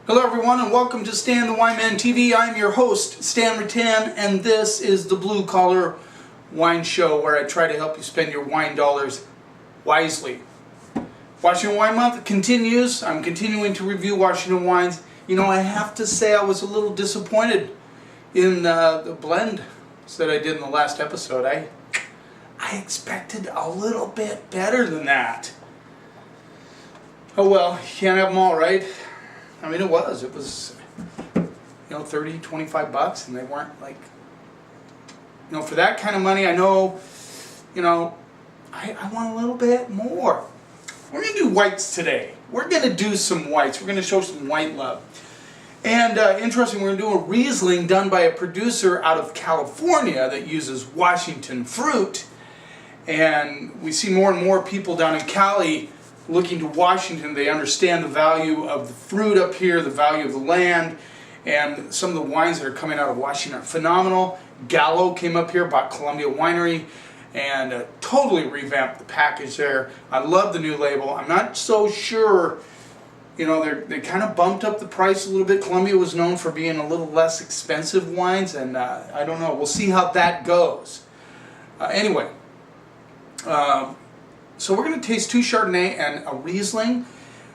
Hello everyone and welcome to Stan the Wine Man TV. I'm your host, Stan Rattan, and this is the Blue Collar Wine Show where I try to help you spend your wine dollars wisely. Washington Wine Month continues. I'm continuing to review Washington wines. You know, I have to say I was a little disappointed in the blend that I did in the last episode. I expected a little bit better than that. Oh well, you can't have them all, right? I mean, it was, you know, 30, 25 bucks, and they weren't like, you know, for that kind of money, I know, you know, I want a little bit more. We're going to do whites today. We're going to do some whites. We're going to show some white love. And interesting, we're going to do a Riesling done by a producer out of California that uses Washington fruit. And we see more and more people down in Cali looking to Washington. They understand the value of the fruit up here, the value of the land, and some of the wines that are coming out of Washington are phenomenal. Gallo came up here, bought Columbia Winery, and totally revamped the package there. I love the new label. I'm not so sure, you know, they kind of bumped up the price a little bit. Columbia was known for being a little less expensive wines, and I don't know. We'll see how that goes. Anyway. So we're going to taste two Chardonnay and a Riesling.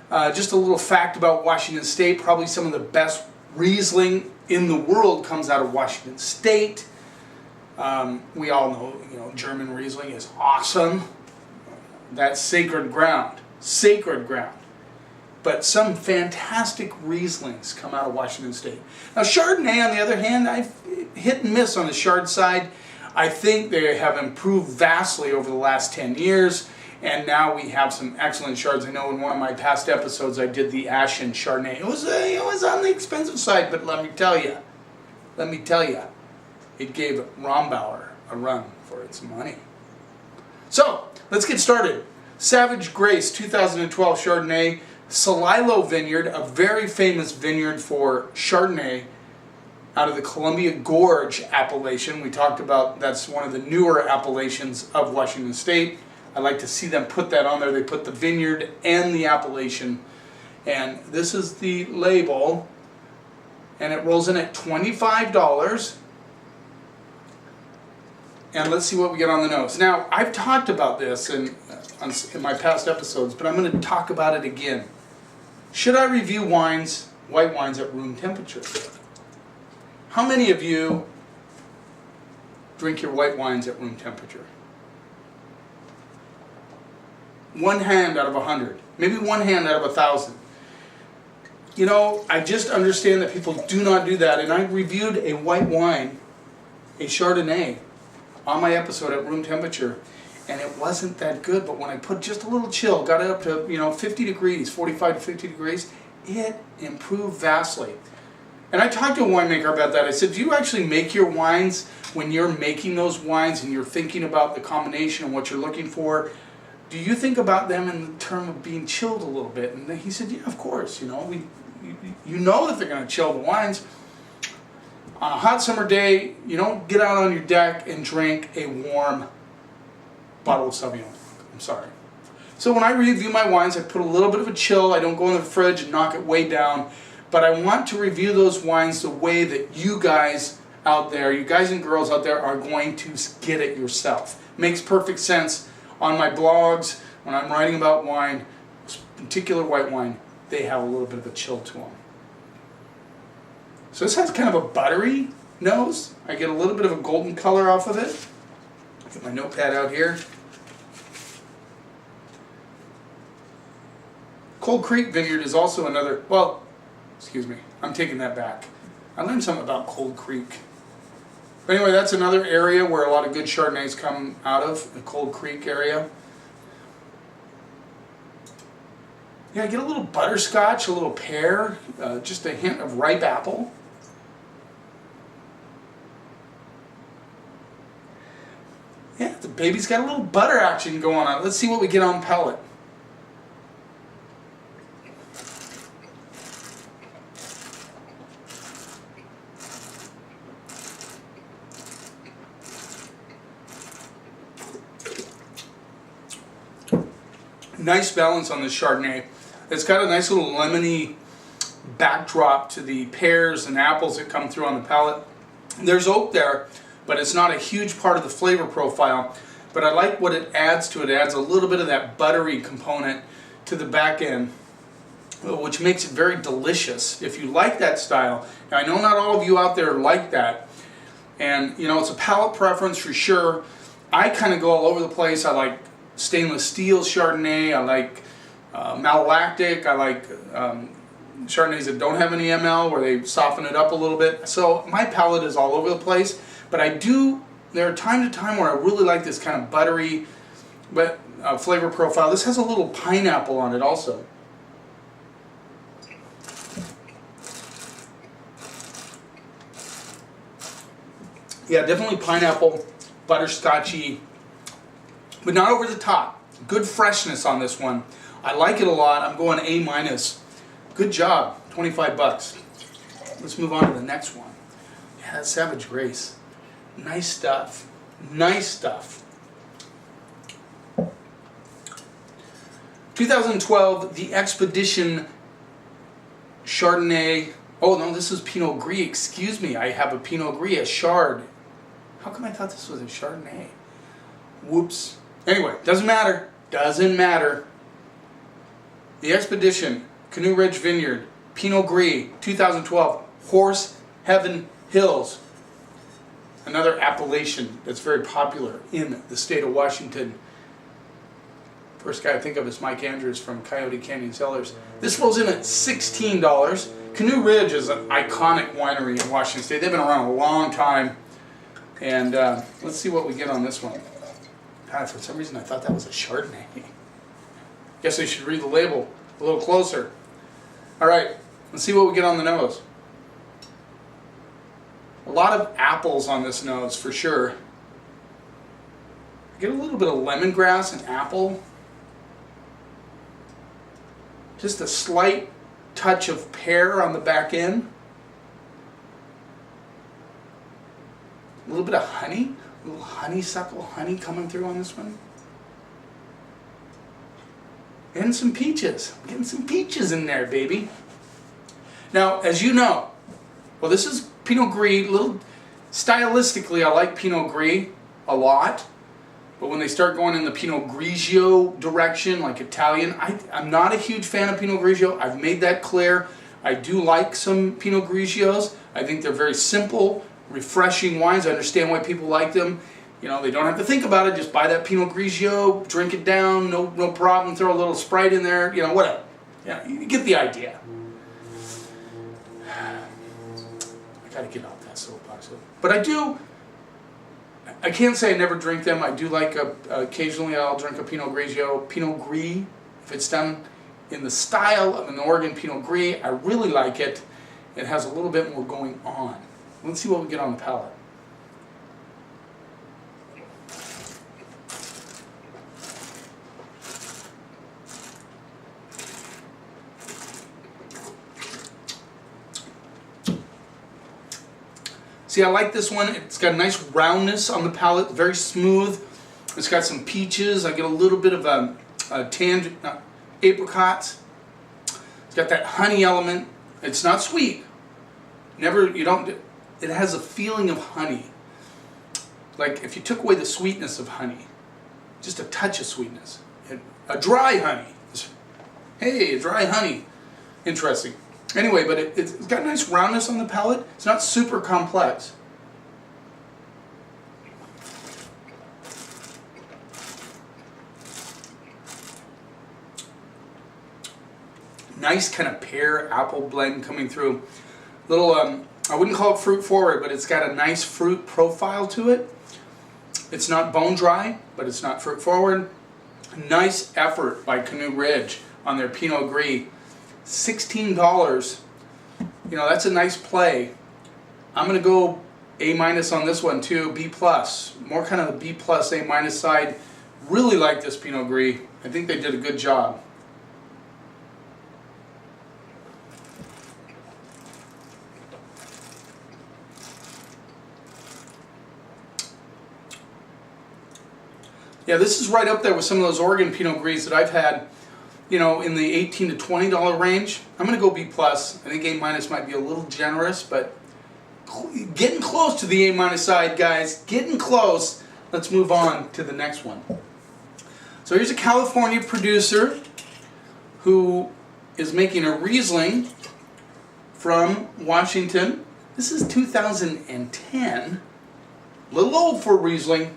Just a little fact about Washington State, probably some of the best Riesling in the world comes out of Washington State. We all know, you know, German Riesling is awesome. That's sacred ground, sacred ground. But some fantastic Rieslings come out of Washington State. Now Chardonnay, on the other hand, I've hit and miss on the Chard side. I think they have improved vastly over the last 10 years. And now we have some excellent Chards. I know in one of my past episodes I did the Ashen Chardonnay. It was on the expensive side, but let me tell you, it gave Rombauer a run for its money. So let's get started. Savage Grace 2012 Chardonnay, Celilo Vineyard, a very famous vineyard for Chardonnay out of the Columbia Gorge appellation. We talked about that's one of the newer appellations of Washington State. I like to see them put that on there. They put the vineyard and the appellation. And this is the label. And it rolls in at $25. And let's see what we get on the nose. Now, I've talked about this in my past episodes, but I'm going to talk about it again. Should I review wines, white wines, at room temperature? How many of you drink your white wines at room temperature? One hand out of 100, maybe one hand out of 1,000. You know, I just understand that people do not do that, and I reviewed a white wine, a Chardonnay, on my episode at room temperature, and it wasn't that good, but when I put just a little chill, got it up to, you know, 50 degrees, 45 to 50 degrees, it improved vastly. And I talked to a winemaker about that. I said, do you actually make your wines when you're making those wines and you're thinking about the combination and what you're looking for? Do you think about them in the term of being chilled a little bit? And he said, yeah, of course. You know, you know that they're going to chill the wines. On a hot summer day, you don't get out on your deck and drink a warm bottle of Sauvignon. I'm sorry. So when I review my wines, I put a little bit of a chill. I don't go in the fridge and knock it way down. But I want to review those wines the way that you guys out there, you guys and girls out there, are going to get it yourself. Makes perfect sense. On my blogs, when I'm writing about wine, particular white wine, they have a little bit of a chill to them. So this has kind of a buttery nose. I get a little bit of a golden color off of it. Get my notepad out here. Cold Creek Vineyard is also another, well, excuse me, I'm taking that back. I learned something about Cold Creek. But anyway, that's another area where a lot of good Chardonnays come out of, the Cold Creek area. Yeah, I get a little butterscotch, a little pear, just a hint of ripe apple. Yeah, the baby's got a little butter action going on. Let's see what we get on palate. Nice balance on this Chardonnay. It's got a nice little lemony backdrop to the pears and apples that come through on the palate. There's oak there, but it's not a huge part of the flavor profile. But I like what it adds to it. It adds a little bit of that buttery component to the back end, which makes it very delicious. If you like that style, now I know not all of you out there like that, and you know, it's a palate preference for sure. I kind of go all over the place. I like stainless steel Chardonnay, I like malolactic, I like Chardonnays that don't have any ML, where they soften it up a little bit. So my palate is all over the place, but there are time to time where I really like this kind of buttery but flavor profile. This has a little pineapple on it also. Yeah, definitely pineapple, butterscotchy, but not over the top. Good freshness on this one. I like it a lot. I'm going A-. Good job, 25 bucks. Let's move on to the next one. Yeah, that's Savage Grace. Nice stuff. Nice stuff. 2012, the Expedition Chardonnay. Oh no, this is Pinot Gris. Excuse me, I have a Pinot Gris, a Chard. How come I thought this was a Chardonnay? Whoops. Anyway, doesn't matter. Doesn't matter. The Expedition, Canoe Ridge Vineyard, Pinot Gris, 2012, Horse Heaven Hills. Another appellation that's very popular in the state of Washington. First guy I think of is Mike Andrews from Coyote Canyon Cellars. This rolls in at $16. Canoe Ridge is an iconic winery in Washington State. They've been around a long time. And let's see what we get on this one. God, for some reason I thought that was a Chardonnay. Guess I should read the label a little closer. Alright, let's see what we get on the nose. A lot of apples on this nose for sure. I get a little bit of lemongrass and apple. Just a slight touch of pear on the back end. A little bit of honey. A little honeysuckle honey coming through on this one. And some peaches. I'm getting some peaches in there, baby. Now, as you know, well, this is Pinot Gris. Stylistically, I like Pinot Gris a lot. But when they start going in the Pinot Grigio direction, like Italian, I'm not a huge fan of Pinot Grigio. I've made that clear. I do like some Pinot Grigios. I think they're very simple, refreshing wines. I understand why people like them. You know, they don't have to think about it. Just buy that Pinot Grigio, drink it down, no problem. Throw a little Sprite in there, you know, whatever. Yeah, you get the idea. I gotta get off that soapbox. But I can't say I never drink them. I do like, occasionally I'll drink a Pinot Grigio. Pinot Gris, if it's done in the style of an Oregon Pinot Gris, I really like it. It has a little bit more going on. Let's see what we get on the palate. See, I like this one. It's got a nice roundness on the palate, very smooth. It's got some peaches. I get a little bit of apricots. It's got that honey element. It's not sweet. It has a feeling of honey. Like if you took away the sweetness of honey, just a touch of sweetness. A dry honey. Hey, a dry honey. Interesting. Anyway, but it's got a nice roundness on the palate. It's not super complex. Nice kind of pear apple blend coming through. Little, I wouldn't call it fruit forward, but it's got a nice fruit profile to it. It's not bone dry, but it's not fruit forward. Nice effort by Canoe Ridge on their Pinot Gris. $16, you know, that's a nice play. I'm going to go A- on this one too, B+. More kind of the B+, A- side. Really like this Pinot Gris. I think they did a good job. Yeah, this is right up there with some of those Oregon Pinot Gris that I've had. you know, in the $18 to $20 range. I'm going to go B+. I think A- might be a little generous, but getting close to the A- side, guys. Getting close. Let's move on to the next one. So here's a California producer who is making a Riesling from Washington. This is 2010. A little old for Riesling.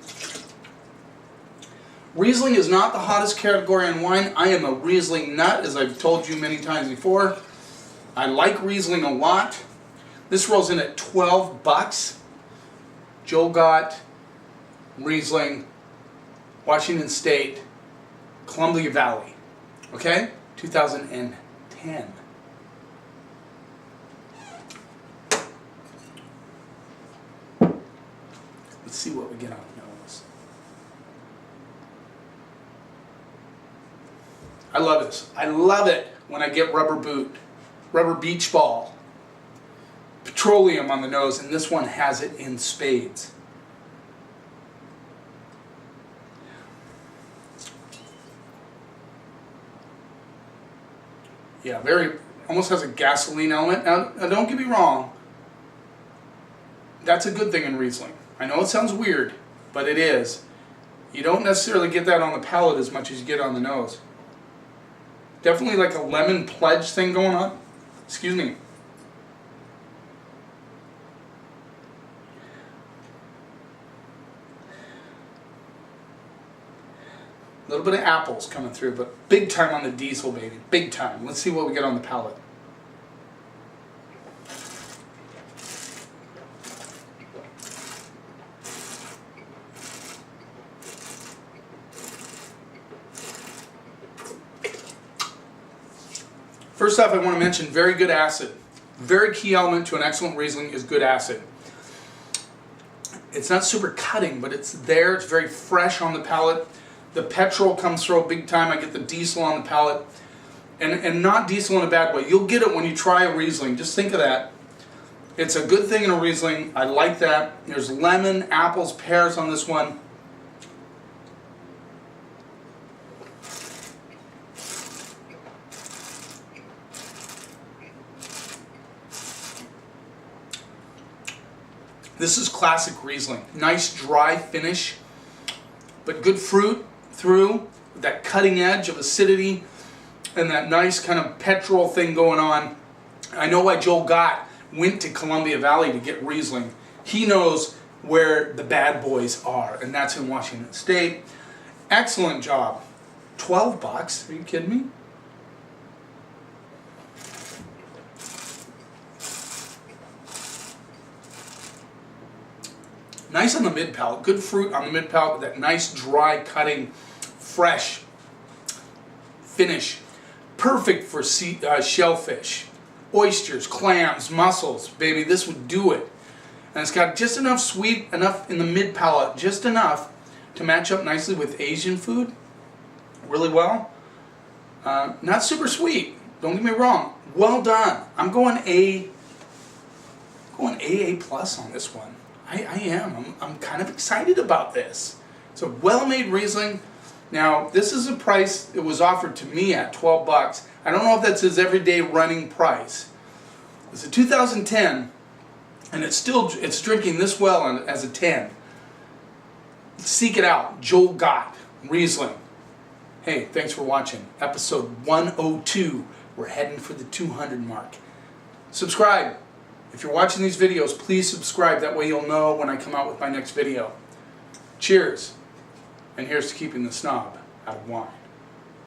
Riesling is not the hottest category in wine. I am a Riesling nut, as I've told you many times before. I like Riesling a lot. This rolls in at $12. Joel Gott, Riesling, Washington State, Columbia Valley. Okay? 2010. Let's see what we get on the nose. I love this. I love it when I get rubber beach ball, petroleum on the nose, and this one has it in spades. Yeah, almost has a gasoline element. Now, don't get me wrong. That's a good thing in Riesling. I know it sounds weird, but it is. You don't necessarily get that on the palate as much as you get on the nose. Definitely like a lemon pledge thing going on. Excuse me. A little bit of apples coming through, but big time on the diesel, baby. Big time. Let's see what we get on the palate. First off, I want to mention very good acid. Very key element to an excellent Riesling is good acid. It's not super cutting, but it's there. It's very fresh on the palate. The petrol comes through big time. I get the diesel on the palate. And not diesel in a bad way. You'll get it when you try a Riesling. Just think of that. It's a good thing in a Riesling. I like that. There's lemon, apples, pears on this one. This is classic Riesling. Nice dry finish, but good fruit through, that cutting edge of acidity, and that nice kind of petrol thing going on. I know why Joel Gott went to Columbia Valley to get Riesling. He knows where the bad boys are, and that's in Washington State. Excellent job. $12? Are you kidding me? Nice on the mid palate, good fruit on the mid palate with that nice dry cutting, fresh finish. Perfect for shellfish, oysters, clams, mussels. Baby, this would do it. And it's got just enough sweet, enough in the mid palate, just enough to match up nicely with Asian food really well. Not super sweet, don't get me wrong. Well done. I'm going AA+ on this one. I am. I'm kind of excited about this. It's a well-made Riesling. Now, this is a price it was offered to me at $12. I don't know if that's his everyday running price. It's a 2010, and it's drinking this well as a 10. Seek it out. Joel Gott, Riesling. Hey, thanks for watching. Episode 102. We're heading for the 200 mark. Subscribe. If you're watching these videos, please subscribe. That way you'll know when I come out with my next video. Cheers. And here's to keeping the snob out of wine.